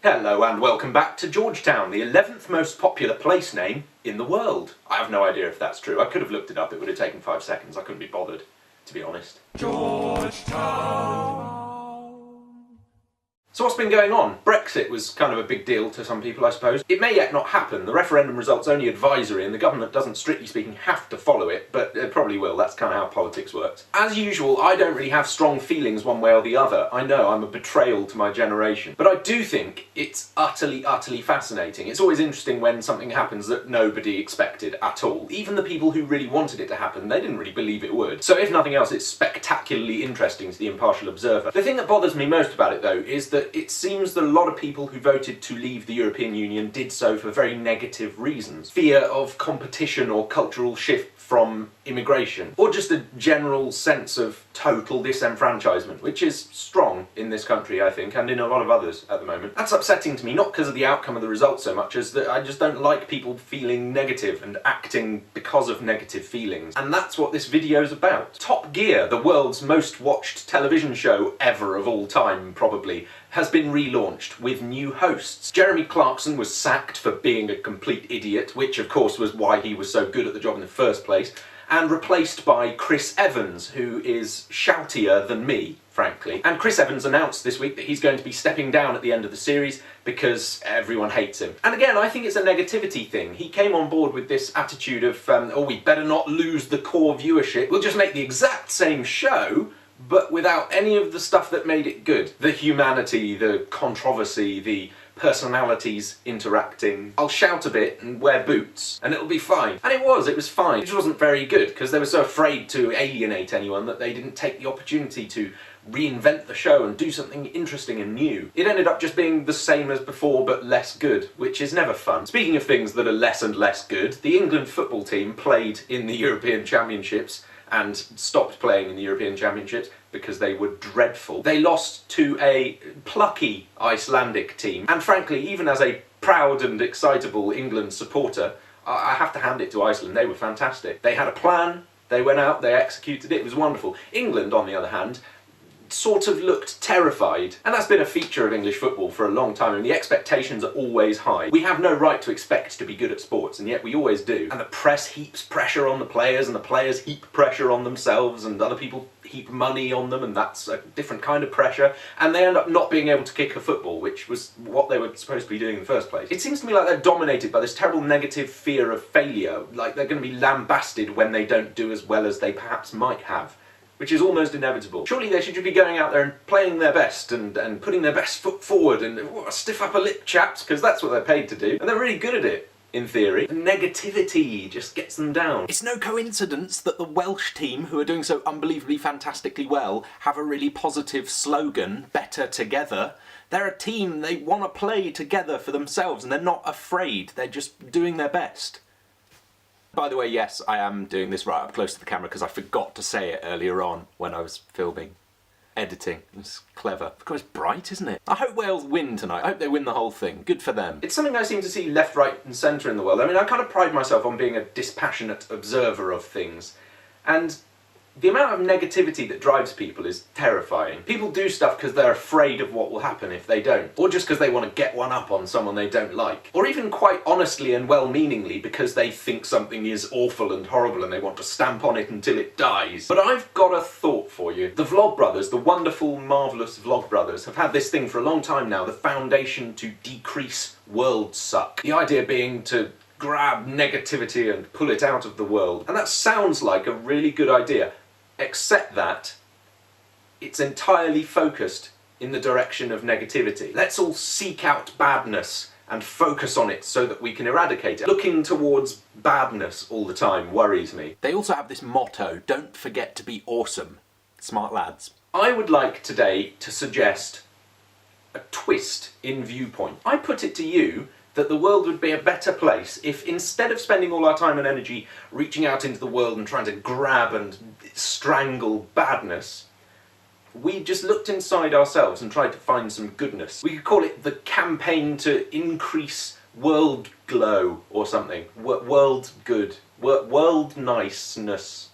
Hello and welcome back to Georgetown, the 11th most popular place name in the world. I have no idea if that's true. I could have looked it up, it would have taken 5 seconds. I couldn't be bothered, to be honest. Georgetown. So what's been going on? Brexit was kind of a big deal to some people, I suppose. It may yet not happen. The referendum result's only advisory and the government doesn't, strictly speaking, have to follow it, but it probably will. That's kind of how politics works. As usual, I don't really have strong feelings one way or the other. I know, I'm a betrayal to my generation. But I do think it's utterly fascinating. It's always interesting when something happens that nobody expected at all. Even the people who really wanted it to happen, they didn't really believe it would. So if nothing else, it's spectacularly interesting to the impartial observer. The thing that bothers me most about it, though, is that it seems that a lot of people who voted to leave the European Union did so for very negative reasons. Fear of competition or cultural shift from immigration, or just a general sense of total disenfranchisement, which is strong in this country, I think, and in a lot of others at the moment. That's upsetting to me, not because of the outcome of the result so much as that I just don't like people feeling negative and acting because of negative feelings. And that's what this video is about. Top Gear, the world's most watched television show ever of all time, probably, has been relaunched with new hosts. Jeremy Clarkson was sacked for being a complete idiot, which of course was why he was so good at the job in the first place, and replaced by Chris Evans, who is shoutier than me, frankly. And Chris Evans announced this week that he's going to be stepping down at the end of the series because everyone hates him. And again, I think it's a negativity thing. He came on board with this attitude of, oh, we better not lose the core viewership. We'll just make the exact same show, but without any of the stuff that made it good. The humanity, the controversy, the personalities interacting. I'll shout a bit and wear boots, and it'll be fine. And it was fine. It just wasn't very good, because they were so afraid to alienate anyone that they didn't take the opportunity to reinvent the show and do something interesting and new. It ended up just being the same as before, but less good, which is never fun. Speaking of things that are less and less good, the England football team played in the European Championships and stopped playing in the European Championships because they were dreadful. They lost to a plucky Icelandic team, and frankly, even as a proud and excitable England supporter, I have to hand it to Iceland. They were fantastic. They had a plan, they went out, they executed it, it was wonderful. England, on the other hand, sort of looked terrified. And that's been a feature of English football for a long time, and the expectations are always high. We have no right to expect to be good at sports, and yet we always do. And the press heaps pressure on the players, and the players heap pressure on themselves, and other people heap money on them, and that's a different kind of pressure, and they end up not being able to kick a football, which was what they were supposed to be doing in the first place. It seems to me like they're dominated by this terrible negative fear of failure, like they're going to be lambasted when they don't do as well as they perhaps might have, which is almost inevitable. Surely they should just be going out there and playing their best and putting their best foot forward and stiff upper lip, chaps, because that's what they're paid to do. And they're really good at it, in theory. The negativity just gets them down. It's no coincidence that the Welsh team, who are doing so unbelievably fantastically well, have a really positive slogan, better together. They're a team, they want to play together for themselves, and they're not afraid, they're just doing their best. By the way, yes, I am doing this right up close to the camera because I forgot to say it earlier on when I was filming. Editing. It's clever. Because it's bright, isn't it? I hope Wales win tonight. I hope they win the whole thing. Good for them. It's something I seem to see left, right and centre in the world. I mean, I kind of pride myself on being a dispassionate observer of things. And the amount of negativity that drives people is terrifying. People do stuff because they're afraid of what will happen if they don't. Or just because they want to get one up on someone they don't like. Or even quite honestly and well-meaningly because they think something is awful and horrible and they want to stamp on it until it dies. But I've got a thought for you. The Vlogbrothers, the wonderful, marvellous Vlogbrothers, have had this thing for a long time now, the foundation to decrease world suck. The idea being to grab negativity and pull it out of the world. And that sounds like a really good idea. Except that it's entirely focused in the direction of negativity. Let's all seek out badness and focus on it so that we can eradicate it. Looking towards badness all the time worries me. They also have this motto, don't forget to be awesome. Smart lads. I would like today to suggest a twist in viewpoint. I put it to you that the world would be a better place if, instead of spending all our time and energy reaching out into the world and trying to grab and strangle badness, we just looked inside ourselves and tried to find some goodness. We could call it the campaign to increase world glow or something. World good. World niceness.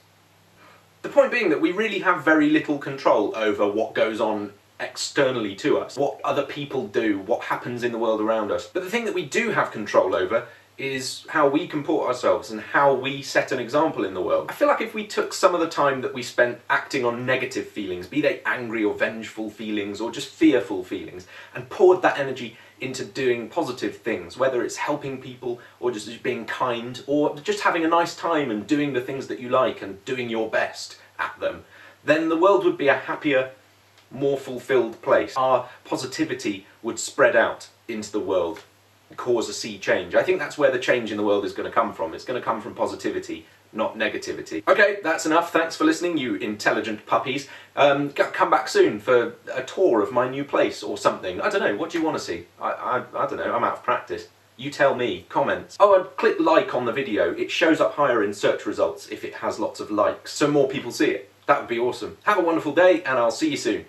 The point being that we really have very little control over what goes on externally to us, what other people do, what happens in the world around us. But the thing that we do have control over is how we comport ourselves and how we set an example in the world. I feel like if we took some of the time that we spent acting on negative feelings, be they angry or vengeful feelings or just fearful feelings, and poured that energy into doing positive things, whether it's helping people or just being kind or just having a nice time and doing the things that you like and doing your best at them, then the world would be a happier, more fulfilled place. Our positivity would spread out into the world, cause a sea change. I think that's where the change in the world is going to come from. It's going to come from positivity, not negativity. Okay, that's enough. Thanks for listening, you intelligent puppies. Come back soon for a tour of my new place or something. I don't know, what do you want to see? I don't know, I'm out of practice. You tell me, comments. Oh, and click like on the video. It shows up higher in search results if it has lots of likes, so more people see it. That would be awesome. Have a wonderful day, and I'll see you soon.